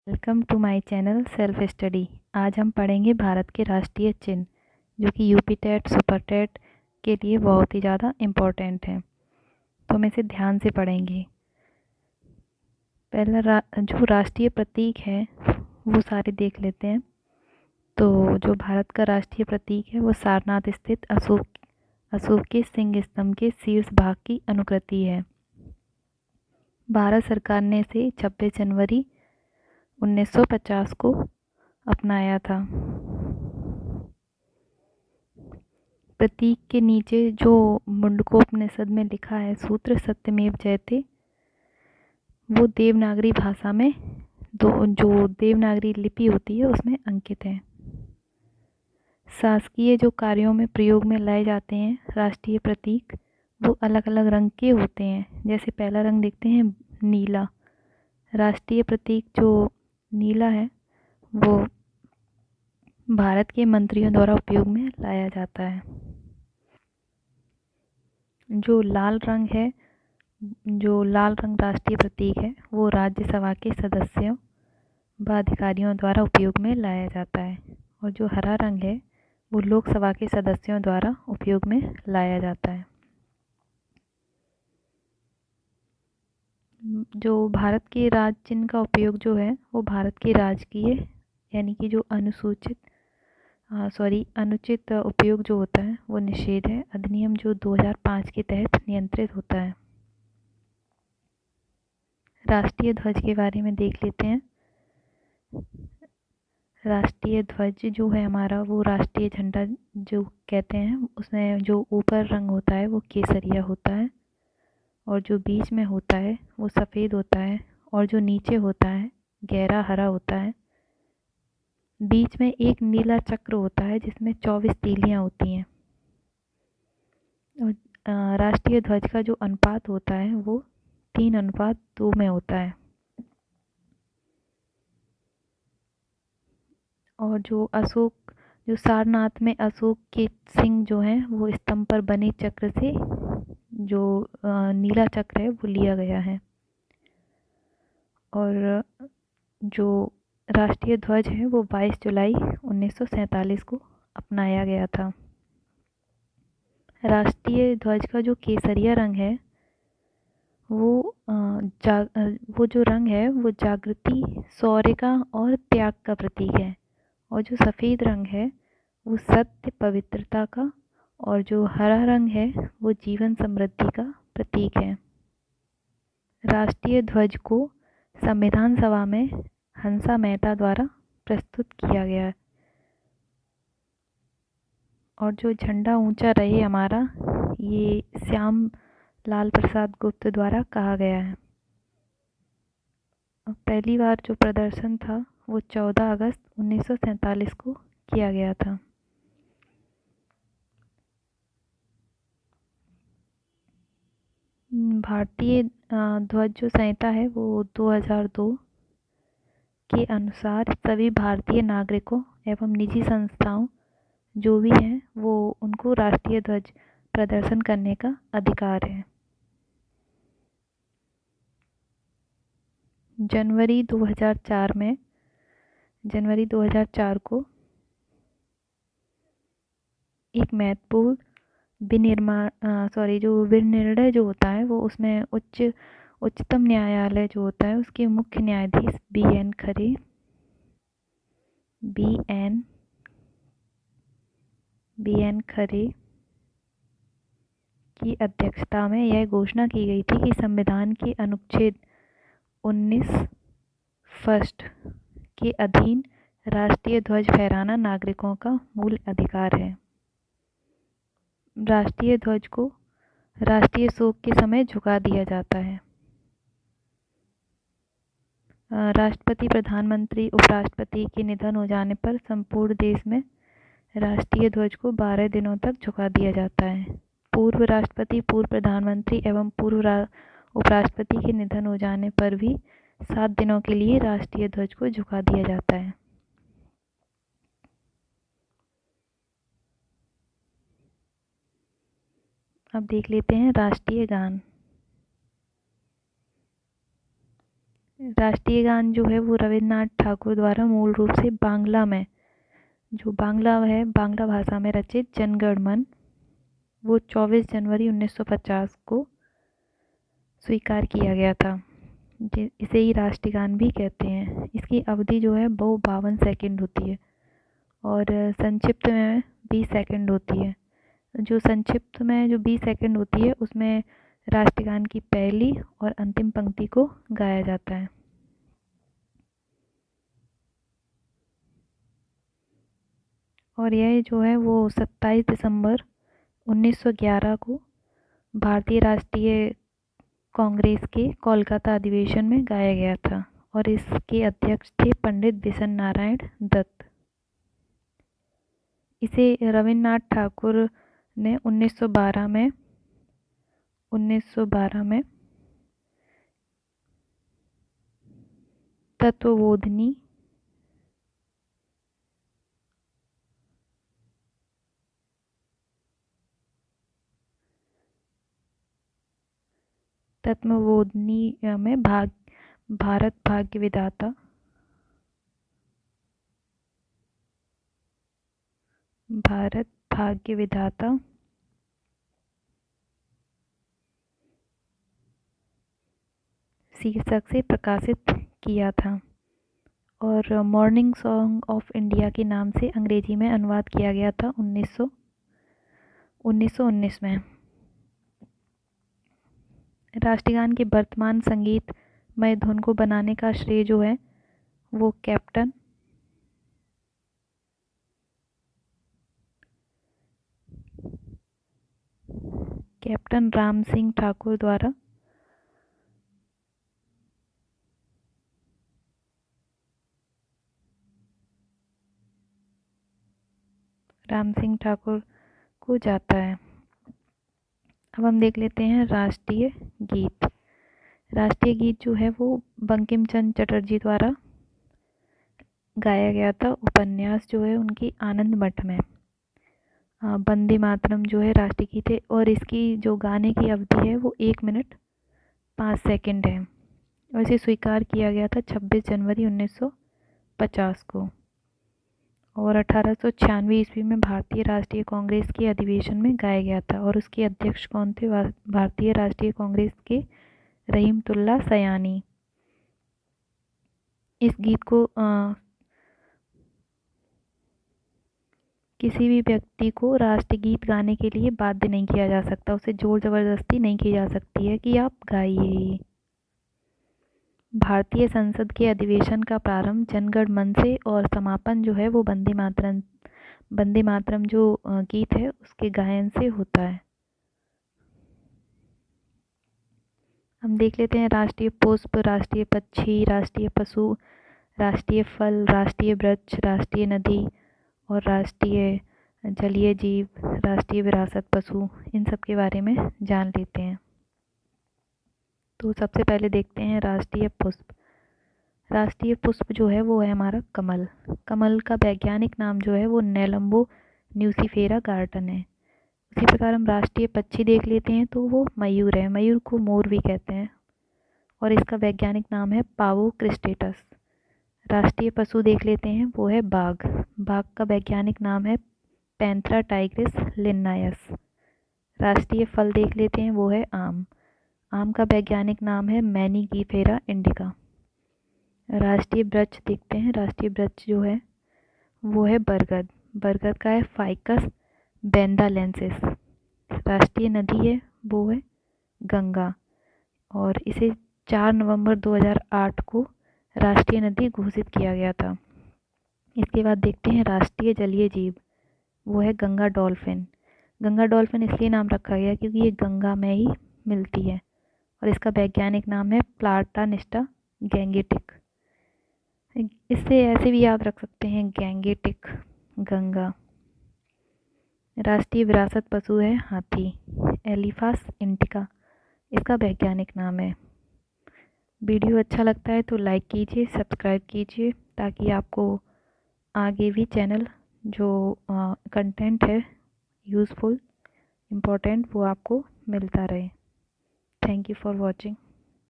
Welcome to my channel self study. आज हम पढ़ेंगे भारत के राष्ट्रीय चिन्ह जो कि यूपी टेट सुपर टेट के लिए बहुत ही ज़्यादा इम्पोर्टेंट हैं। तो हम इसे ध्यान से पढ़ेंगे। पहला जो राष्ट्रीय प्रतीक है वो सारे देख लेते हैं। तो जो भारत का राष्ट्रीय प्रतीक है वो सारनाथ स्थित अशोक के सिंह स्तंभ के शीर्ष भाग की अनुकृति है। भारत सरकार ने इसे 26 जनवरी 1950 को अपनाया था। प्रतीक के नीचे जो मुंडकोपनिषद में लिखा है सूत्र सत्यमेव जयते, वो देवनागरी भाषा में जो देवनागरी लिपि होती है उसमें अंकित है। शासकीय जो कार्यों में प्रयोग में लाए जाते हैं राष्ट्रीय प्रतीक वो अलग अलग रंग के होते हैं। जैसे पहला रंग देखते हैं नीला। राष्ट्रीय प्रतीक जो नीला है वो भारत के मंत्रियों द्वारा उपयोग में लाया जाता है। जो लाल रंग राष्ट्रीय प्रतीक है वो राज्यसभा के सदस्यों व अधिकारियों द्वारा उपयोग में लाया जाता है। और जो हरा रंग है वो लोकसभा के सदस्यों द्वारा उपयोग में लाया जाता है। जो भारत के राज चिन्ह का उपयोग जो है वो भारत के राजकीय यानी कि जो अनुचित उपयोग जो होता है वो निषेध है। अधिनियम जो 2005 के तहत नियंत्रित होता है। राष्ट्रीय ध्वज के बारे में देख लेते हैं। राष्ट्रीय ध्वज जो है हमारा वो राष्ट्रीय झंडा जो कहते हैं, उसमें जो ऊपर रंग होता है वो केसरिया होता है और जो बीच में होता है वो सफ़ेद होता है और जो नीचे होता है गहरा हरा होता है। बीच में एक नीला चक्र होता है जिसमें 24 तीलियां होती हैं। और राष्ट्रीय ध्वज का जो अनुपात होता है वो 3:2 में होता है। और जो सारनाथ में अशोक के सिंह जो हैं वो स्तंभ पर बने चक्र से जो नीला चक्र है वो लिया गया है। और जो राष्ट्रीय ध्वज है वो 22 जुलाई 1947 को अपनाया गया था। राष्ट्रीय ध्वज का जो केसरिया रंग है वो जो रंग है वो जागृति, शौर्य का और त्याग का प्रतीक है। और जो सफ़ेद रंग है वो सत्य, पवित्रता का, और जो हरा रंग है वो जीवन समृद्धि का प्रतीक है। राष्ट्रीय ध्वज को संविधान सभा में हंसा मेहता द्वारा प्रस्तुत किया गया है। और जो झंडा ऊंचा रहे हमारा ये श्याम लाल प्रसाद गुप्त द्वारा कहा गया है। पहली बार जो प्रदर्शन था वो 14 अगस्त 1947 को किया गया था। भारतीय ध्वज जो संहिता है वो 2002 के अनुसार सभी भारतीय नागरिकों एवं निजी संस्थाओं जो भी हैं वो उनको राष्ट्रीय ध्वज प्रदर्शन करने का अधिकार है। जनवरी 2004 को एक महत्वपूर्ण विनिर्णय जो होता है वो उसमें उच्चतम न्यायालय जो होता है उसके मुख्य न्यायाधीश बी एन खरे की अध्यक्षता में यह घोषणा की गई थी कि संविधान के अनुच्छेद 19 फर्स्ट के अधीन राष्ट्रीय ध्वज फहराना नागरिकों का मूल अधिकार है। राष्ट्रीय ध्वज को राष्ट्रीय शोक के समय झुका दिया जाता है। राष्ट्रपति, प्रधानमंत्री, उपराष्ट्रपति के निधन हो जाने पर संपूर्ण देश में राष्ट्रीय ध्वज को 12 दिनों तक झुका दिया जाता है। पूर्व राष्ट्रपति, पूर्व प्रधानमंत्री एवं पूर्व उपराष्ट्रपति के निधन हो जाने पर भी 7 दिनों के लिए राष्ट्रीय ध्वज को झुका दिया जाता है। अब देख लेते हैं राष्ट्रीय गान। राष्ट्रीय गान जो है वो रविन्द्रनाथ ठाकुर द्वारा मूल रूप से बांग्ला में, जो बांग्ला है, बांग्ला भाषा में रचित जन गण मन, वो 24 जनवरी 1950 को स्वीकार किया गया था। इसे ही राष्ट्रीय गान भी कहते हैं। इसकी अवधि जो है वो 52 सेकंड होती है और संक्षिप्त में 20 सेकंड होती है। जो संक्षिप्त में जो 20 सेकंड होती है उसमें राष्ट्रगान की पहली और अंतिम पंक्ति को गाया जाता है। और यह जो है वो 27 दिसंबर 1911 को भारतीय राष्ट्रीय कांग्रेस के कोलकाता अधिवेशन में गाया गया था और इसके अध्यक्ष थे पंडित बिशन नारायण दत्त। इसे रविन्द्रनाथ ठाकुर ने 1912 में तत्वबोधिनी में भारत भाग्य विधाता शीर्षक से प्रकाशित किया था और मॉर्निंग सॉन्ग ऑफ इंडिया के नाम से अंग्रेजी में अनुवाद किया गया था 1919 में। राष्ट्रगान के वर्तमान संगीतमय धुन को बनाने का श्रेय जो है वो कैप्टन राम सिंह ठाकुर द्वारा राम सिंह ठाकुर को जाता है। अब हम देख लेते हैं राष्ट्रीय गीत। राष्ट्रीय गीत जो है वो बंकिम चंद्र चटर्जी द्वारा गाया गया था। उपन्यास जो है उनकी आनंद मठ में। वंदे मातरम जो है राष्ट्रीय गीत है और इसकी जो गाने की अवधि है वो 1 मिनट 5 सेकंड है और इसे स्वीकार किया गया था 26 जनवरी 1950 को और 1896 ईस्वी में भारतीय राष्ट्रीय कांग्रेस के अधिवेशन में गाया गया था और उसके अध्यक्ष कौन थे? भारतीय राष्ट्रीय कांग्रेस के रहीमतुल्ला सयानी। इस गीत को किसी भी व्यक्ति को राष्ट्रगीत गाने के लिए बाध्य नहीं किया जा सकता, उसे जोर जबरदस्ती नहीं की जा सकती है कि आप गाइए। भारतीय संसद के अधिवेशन का प्रारंभ जनगण मन से और समापन जो है वो वंदे मातरम जो गीत है उसके गायन से होता है। हम देख लेते हैं राष्ट्रीय पुष्प, राष्ट्रीय पक्षी, राष्ट्रीय पशु, राष्ट्रीय फल, राष्ट्रीय वृक्ष, राष्ट्रीय नदी और राष्ट्रीय जलीय जीव, राष्ट्रीय विरासत पशु, इन सब के बारे में जान लेते हैं। तो सबसे पहले देखते हैं राष्ट्रीय पुष्प। राष्ट्रीय पुष्प जो है वो है हमारा कमल। कमल का वैज्ञानिक नाम जो है वो नेलम्बो न्यूसीफेरा गार्टन है। उसी प्रकार हम राष्ट्रीय पक्षी देख लेते हैं तो वो मयूर है। मयूर को मोर भी कहते हैं और इसका वैज्ञानिक नाम है पावो क्रिस्टेटस। राष्ट्रीय पशु देख लेते हैं वो है बाघ। बाघ का वैज्ञानिक नाम है पैंथरा टाइग्रिस लिन्नायस। राष्ट्रीय फल देख लेते हैं वो है आम। आम का वैज्ञानिक नाम है मैनीगीफेरा इंडिका। राष्ट्रीय वृक्ष देखते हैं। राष्ट्रीय वृक्ष जो है वो है बरगद। बरगद का है फाइकस बेंदालेंसिस। राष्ट्रीय नदी है वो है गंगा और इसे 4 नवंबर 2008 को राष्ट्रीय नदी घोषित किया गया था। इसके बाद देखते हैं राष्ट्रीय जलीय जीव, वो है गंगा डॉल्फिन। गंगा डॉल्फिन इसलिए नाम रखा गया क्योंकि ये गंगा में ही मिलती है और इसका वैज्ञानिक नाम है प्लाटानिस्टा गैंगेटिक। इससे ऐसे भी याद रख सकते हैं गैंगेटिक, गंगा। राष्ट्रीय विरासत पशु है हाथी, एलिफास इंडिका इसका वैज्ञानिक नाम है। वीडियो अच्छा लगता है तो लाइक कीजिए, सब्सक्राइब कीजिए ताकि आपको आगे भी चैनल जो कंटेंट है यूज़फुल, इम्पोर्टेंट वो आपको मिलता रहे। Thank you for watching.